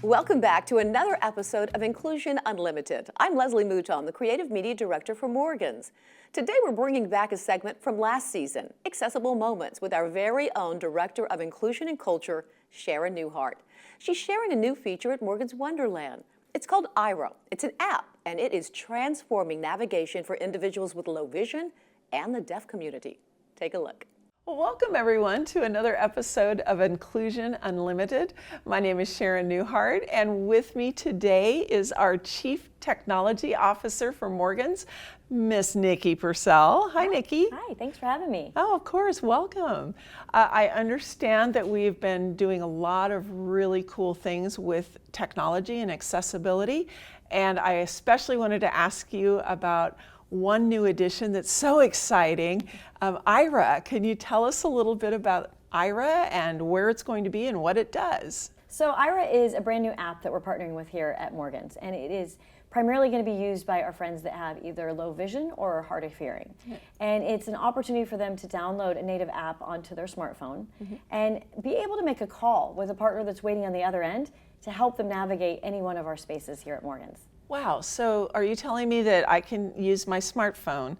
Welcome back to another episode of Inclusion Unlimited. I'm Leslie Mouton, the Creative Media Director for Morgan's. Today we're bringing back a segment from last season, Accessible Moments, with our very own Director of Inclusion and Culture, Sharon Newhart. She's sharing a new feature at Morgan's Wonderland. It's called Aira. It's an app, and it is transforming navigation for individuals with low vision and the deaf community. Take a look. Well, welcome everyone to another episode of Inclusion Unlimited. My name is Sharon Newhart, and with me today is our Chief Technology Officer for Morgan's, Miss Nikki Purcell. Hi, Nikki. Hi, thanks for having me. Oh, of course, welcome. I understand that we've been doing a lot of really cool things with technology and accessibility, and I especially wanted to ask you about one new addition that's so exciting, Aira. Can you tell us a little bit about Aira and where it's going to be and what it does? So Aira is a brand new app that we're partnering with here at Morgan's, and it is primarily going to be used by our friends that have either low vision or are hard of hearing. And it's an opportunity for them to download a native app onto their smartphone and be able to make a call with a partner that's waiting on the other end to help them navigate any one of our spaces here at Morgan's. Wow, so are you telling me that I can use my smartphone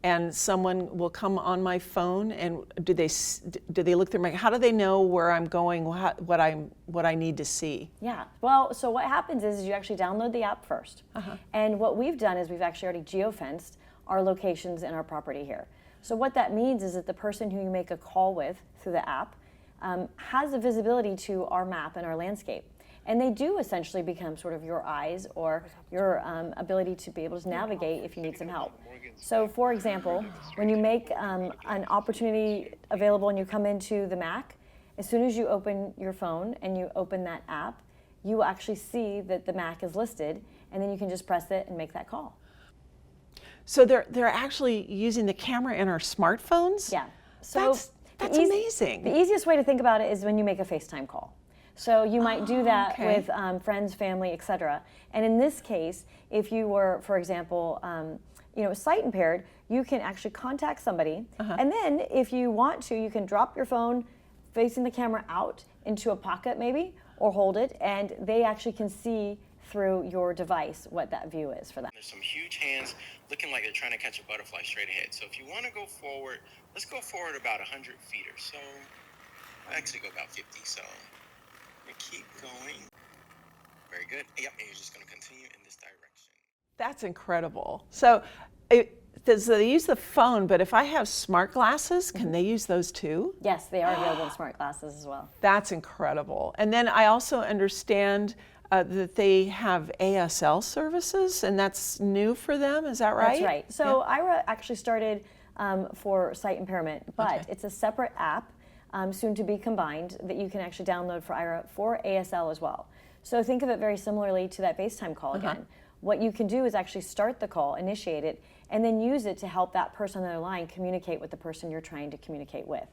and someone will come on my phone, and do they look through how do they know where I'm going, what I need to see? Yeah, well, so what happens is you actually download the app first. And what we've done is we've actually already geofenced our locations in our property here. So what that means is that the person who you make a call with through the app has a visibility to our map and our landscape. And they do essentially become sort of your eyes or your ability to be able to navigate if you need some help. So for example, when you make an opportunity available and you come into the Mac, as soon as you open your phone and you open that app, you will actually see that the Mac is listed, and then you can just press it and make that call. So they're actually using the camera in our smartphones? Yeah. So that's amazing. The easiest way to think about it is when you make a FaceTime call. So you might do that with friends, family, etc. And in this case, if you were, for example, sight impaired, you can actually contact somebody. And then if you want to, you can drop your phone facing the camera out into a pocket maybe, or hold it, and they actually can see through your device what that view is for them. There's some huge hands looking like they're trying to catch a butterfly straight ahead. So if you want to go forward, let's go forward about 100 feet or so. I'll actually go about 50, so keep going. Very good. Yep, and you're just going to continue in this direction. That's incredible. So they use the phone, but if I have smart glasses, can they use those too? Yes, they are available in smart glasses as well. That's incredible. And then I also understand that they have ASL services, and that's new for them, is that right? That's right. So Aira actually started for sight impairment, but it's a separate app, soon to be combined, that you can actually download for Aira for ASL as well. So think of it very similarly to that FaceTime call again. What you can do is actually start the call, initiate it, and then use it to help that person on the line communicate with the person you're trying to communicate with.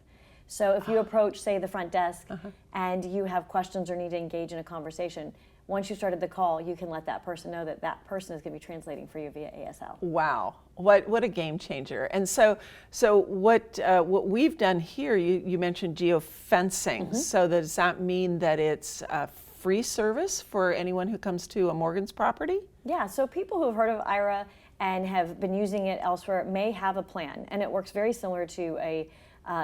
So if you approach, say, the front desk and you have questions or need to engage in a conversation, once you started the call, you can let that person know that that person is going to be translating for you via ASL. Wow, what a game changer! And so what we've done here, you mentioned geofencing. So does that mean that it's a free service for anyone who comes to a Morgan's property? Yeah. So people who have heard of Aira and have been using it elsewhere may have a plan, and it works very similar to a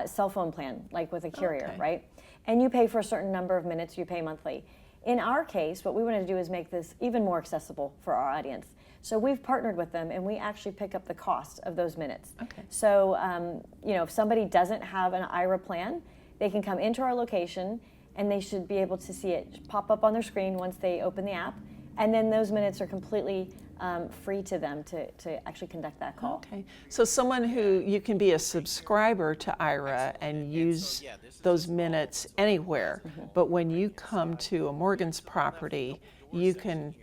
cell phone plan, like with a carrier, right? And you pay for a certain number of minutes. You pay monthly. In our case, what we want to do is make this even more accessible for our audience. So we've partnered with them, and we actually pick up the cost of those minutes. So, if somebody doesn't have an Aira plan, they can come into our location, and they should be able to see it pop up on their screen once they open the app, and then those minutes are completely free to them to actually conduct that call. Okay, so someone who, you can be a subscriber to Aira and use those minutes anywhere, but when you come to a Morgan's property, you can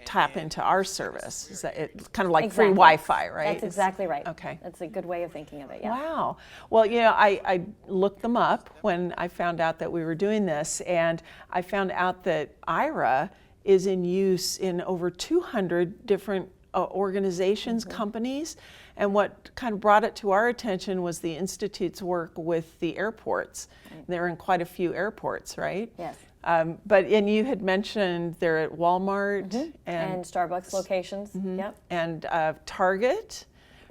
tap into our service. Is that it's kind of like free Wi-Fi, right? That's exactly right. Okay. That's a good way of thinking of it, yeah. Wow. Well, I looked them up when I found out that we were doing this, and I found out that Aira is in use in over 200 different organizations, companies, and what kind of brought it to our attention was the Institute's work with the airports. They're in quite a few airports, right? Yes. And you had mentioned they're at Walmart And Starbucks locations. Yep. and Target,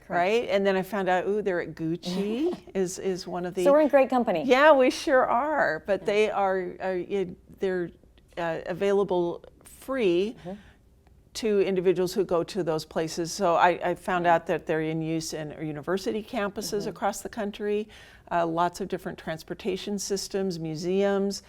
right? And then I found out, they're at Gucci is one of the. So we're in great company. Yeah, we sure are. But they they're available free to individuals who go to those places. So I found out that they're in use in university campuses across the country, lots of different transportation systems, museums,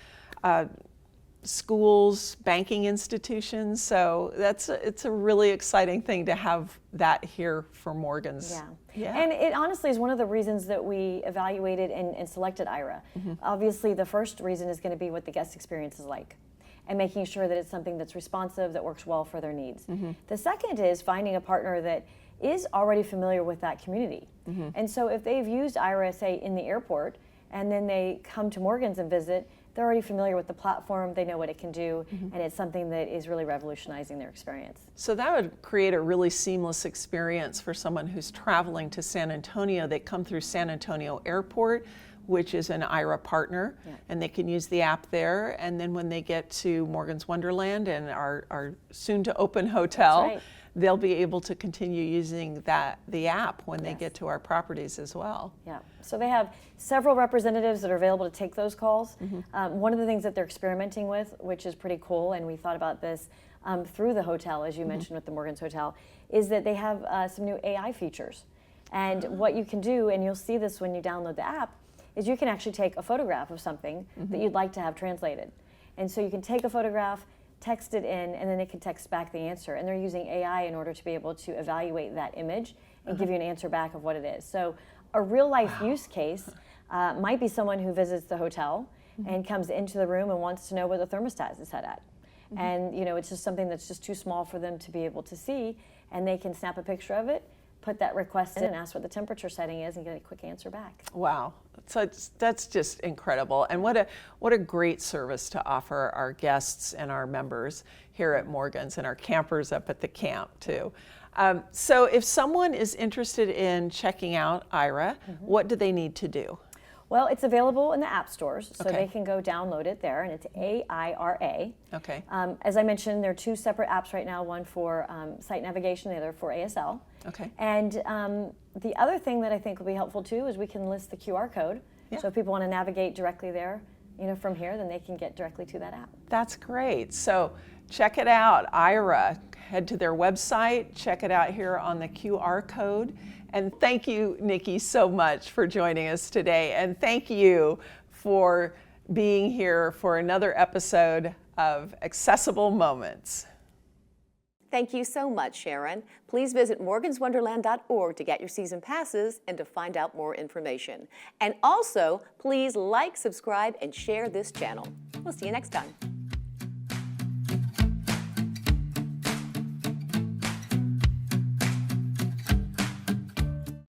schools, banking institutions. So it's a really exciting thing to have that here for Morgan's. Yeah. And it honestly is one of the reasons that we evaluated and selected Aira. Obviously, the first reason is going to be what the guest experience is like, and making sure that it's something that's responsive, that works well for their needs. The second is finding a partner that is already familiar with that community. And so if they've used Aira, say, in the airport, and then they come to Morgan's and visit, they're already familiar with the platform, they know what it can do, and it's something that is really revolutionizing their experience. So that would create a really seamless experience for someone who's traveling to San Antonio. They come through San Antonio Airport, which is an Aira partner, and they can use the app there. And then when they get to Morgan's Wonderland and our soon-to-open hotel, they'll be able to continue using the app when they get to our properties as well. Yeah, so they have several representatives that are available to take those calls. One of the things that they're experimenting with, which is pretty cool, and we thought about this through the hotel, as you mentioned with the Morgan's Hotel, is that they have some new AI features. And what you can do, and you'll see this when you download the app, is you can actually take a photograph of something that you'd like to have translated. And so you can take a photograph, text it in, and then it can text back the answer. And they're using AI in order to be able to evaluate that image and give you an answer back of what it is. So a real life use case might be someone who visits the hotel and comes into the room and wants to know where the thermostat is set at. And it's just something that's just too small for them to be able to see, and they can snap a picture of it, put that request in and ask what the temperature setting is and get a quick answer back. Wow, so that's just incredible. And what a great service to offer our guests and our members here at Morgan's, and our campers up at the camp too. So if someone is interested in checking out Aira, what do they need to do? Well, it's available in the app stores, so they can go download it there, and it's AIRA. Okay. As I mentioned, there are two separate apps right now, one for site navigation, the other for ASL. Okay. And the other thing that I think will be helpful too is we can list the QR code. So if people want to navigate directly there, from here, then they can get directly to that app. That's great. So check it out, Aira. Head to their website, check it out here on the QR code. And thank you, Nikki, so much for joining us today. And thank you for being here for another episode of Accessible Moments. Thank you so much, Sharon. Please visit morganswonderland.org to get your season passes and to find out more information. And also, please like, subscribe, and share this channel. We'll see you next time.